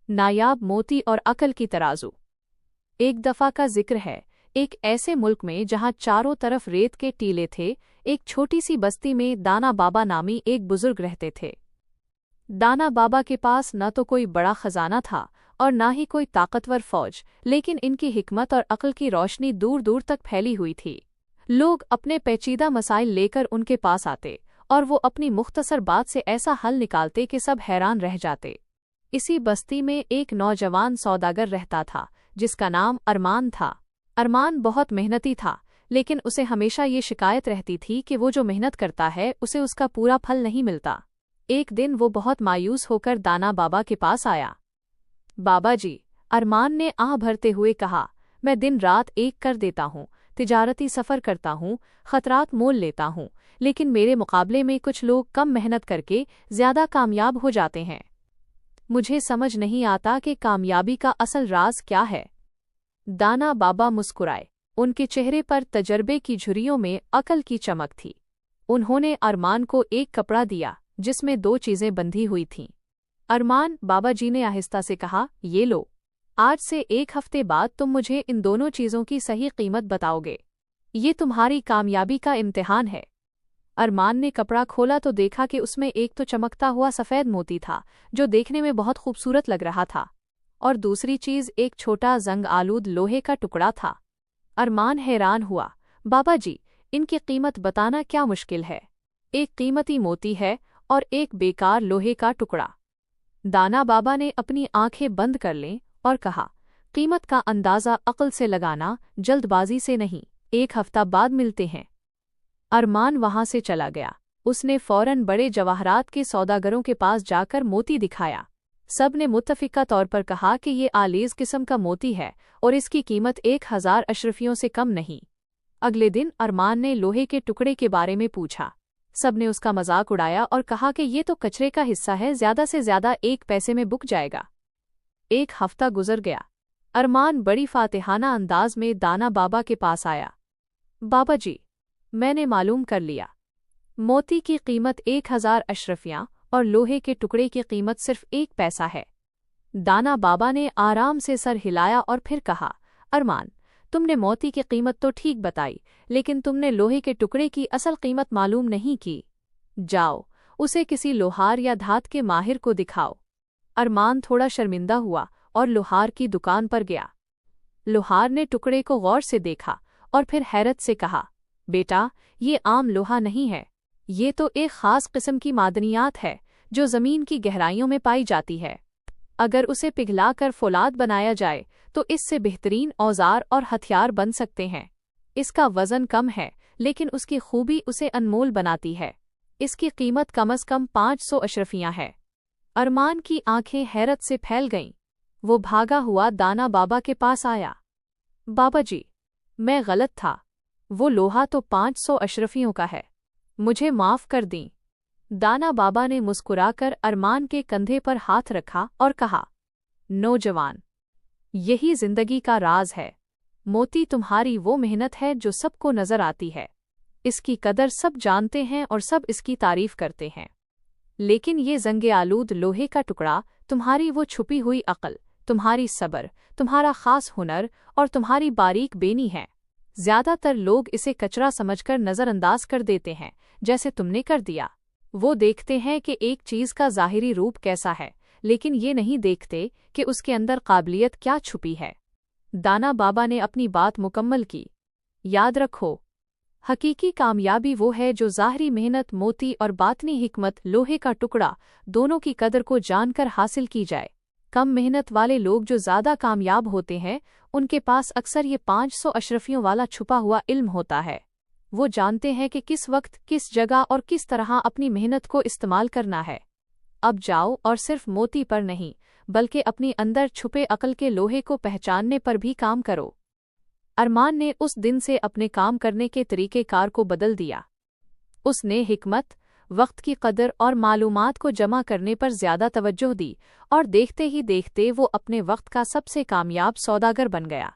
नायाब मोती और अकल की तराजू। एक दफा का जिक्र है, एक ऐसे मुल्क में जहां चारों तरफ रेत के टीले थे, एक छोटी सी बस्ती में दाना बाबा नामी एक बुजुर्ग रहते थे। दाना बाबा के पास न तो कोई बड़ा खजाना था और न ही कोई ताकतवर फौज, लेकिन इनकी हिकमत और अक्ल की रोशनी दूर दूर तक फैली हुई थी। लोग अपने पेचीदा मसाइल लेकर उनके पास आते और वो अपनी मुख्तसर बात से ऐसा हल निकालते कि सब हैरान रह जाते। इसी बस्ती में एक नौजवान सौदागर रहता था जिसका नाम अरमान था। अरमान बहुत मेहनती था, लेकिन उसे हमेशा ये शिकायत रहती थी कि वो जो मेहनत करता है उसे उसका पूरा फल नहीं मिलता। एक दिन वो बहुत मायूस होकर दाना बाबा के पास आया। बाबा जी, अरमान ने आह भरते हुए कहा, मैं दिन रात एक कर देता हूँ, तिजारती सफ़र करता हूँ, खतरात मोल लेता हूँ, लेकिन मेरे मुकाबले में कुछ लोग कम मेहनत करके ज़्यादा कामयाब हो जाते हैं। मुझे समझ नहीं आता कि कामयाबी का असल राज क्या है। दाना बाबा मुस्कुराए। उनके चेहरे पर तजर्बे की झुर्रियों में अकल की चमक थी। उन्होंने अरमान को एक कपड़ा दिया जिसमें 2 चीज़ें बंधी हुई थीं। अरमान, बाबा जी ने आहिस्ता से कहा, ये लो, आज से 1 हफ्ते बाद तुम मुझे इन दोनों चीज़ों की सही कीमत बताओगे। ये तुम्हारी कामयाबी का इम्तिहान है। अरमान ने कपड़ा खोला तो देखा कि उसमें एक तो चमकता हुआ सफ़ेद मोती था जो देखने में बहुत खूबसूरत लग रहा था, और दूसरी चीज़ एक छोटा जंग आलूद लोहे का टुकड़ा था। अरमान हैरान हुआ, बाबा जी, इनकी कीमत बताना क्या मुश्किल है? एक कीमती मोती है और एक बेकार लोहे का टुकड़ा। दाना बाबा ने अपनी आंखें बंद कर लें और कहा, कीमत का अंदाज़ा अक्ल से लगाना, जल्दबाजी से नहीं। 1 हफ्ता बाद मिलते हैं। अरमान वहां से चला गया। उसने फौरन बड़े जवाहरात के सौदागरों के पास जाकर मोती दिखाया। सब ने मुत्तफ़िका तौर पर कहा कि ये आलीज़ किस्म का मोती है और इसकी कीमत 1000 अशरफियों से कम नहीं। अगले दिन अरमान ने लोहे के टुकड़े के बारे में पूछा। सब ने उसका मजाक उड़ाया और कहा कि ये तो कचरे का हिस्सा है, ज़्यादा से ज़्यादा 1 पैसे में बिक जाएगा। 1 हफ्ता गुजर गया। अरमान बड़ी फातिहाना अंदाज में दाना बाबा के पास आया। बाबा जी, मैंने मालूम कर लिया, मोती की कीमत 1000 अशरफियाँ और लोहे के टुकड़े की कीमत सिर्फ 1 पैसा है। दाना बाबा ने आराम से सर हिलाया और फिर कहा, अरमान, तुमने मोती की कीमत तो ठीक बताई, लेकिन तुमने लोहे के टुकड़े की असल कीमत मालूम नहीं की। जाओ, उसे किसी लोहार या धात के माहिर को दिखाओ। अरमान थोड़ा शर्मिंदा हुआ और लोहार की दुकान पर गया। लोहार ने टुकड़े को गौर से देखा और फिर हैरत से कहा, बेटा, ये आम लोहा नहीं है, ये तो एक ख़ास किस्म की मादनियात है जो ज़मीन की गहराइयों में पाई जाती है। अगर उसे पिघलाकर फौलाद बनाया जाए तो इससे बेहतरीन औजार और हथियार बन सकते हैं। इसका वज़न कम है, लेकिन उसकी खूबी उसे अनमोल बनाती है। इसकी कीमत कम से कम 500 अशरफियाँ है। अरमान की आंखें हैरत से फैल गईं। वो भागा हुआ दाना बाबा के पास आया। बाबा जी, मैं गलत था, वो लोहा तो 500 अशरफियों का है, मुझे माफ़ कर दें। दाना बाबा ने मुस्कुराकर अरमान के कंधे पर हाथ रखा और कहा, नौजवान, यही जिंदगी का राज है। मोती तुम्हारी वो मेहनत है जो सबको नजर आती है। इसकी कदर सब जानते हैं और सब इसकी तारीफ करते हैं, लेकिन ये जंगे आलूद लोहे का टुकड़ा तुम्हारी वो छुपी हुई अक्ल, तुम्हारी सब्र, तुम्हारा खास हुनर और तुम्हारी बारीक बेनी है। ज्यादातर लोग इसे कचरा समझकर नज़रअंदाज कर देते हैं, जैसे तुमने कर दिया। वो देखते हैं कि एक चीज़ का ज़ाहिरी रूप कैसा है, लेकिन ये नहीं देखते कि उसके अंदर काबिलियत क्या छुपी है। दाना बाबा ने अपनी बात मुकम्मल की। याद रखो, हकीकी कामयाबी वो है जो ज़ाहिरी मेहनत मोती और बातनी हिकमत लोहे का टुकड़ा दोनों की कदर को जानकर हासिल की जाए। कम मेहनत वाले लोग जो ज़्यादा कामयाब होते हैं, उनके पास अक्सर ये 500 अशरफियों वाला छुपा हुआ इल्म होता है। वो जानते हैं कि किस वक्त, किस जगह और किस तरह अपनी मेहनत को इस्तेमाल करना है। अब जाओ और सिर्फ मोती पर नहीं, बल्कि अपनी अंदर छुपे अक्ल के लोहे को पहचानने पर भी काम करो। अरमान ने उस दिन से अपने काम करने के तरीक़ेकार को बदल दिया। उसने हिकमत, वक्त की कदर और मालूमात को जमा करने पर ज़्यादा तवज्जो दी और देखते ही देखते वो अपने वक्त का सबसे कामयाब सौदागर बन गया।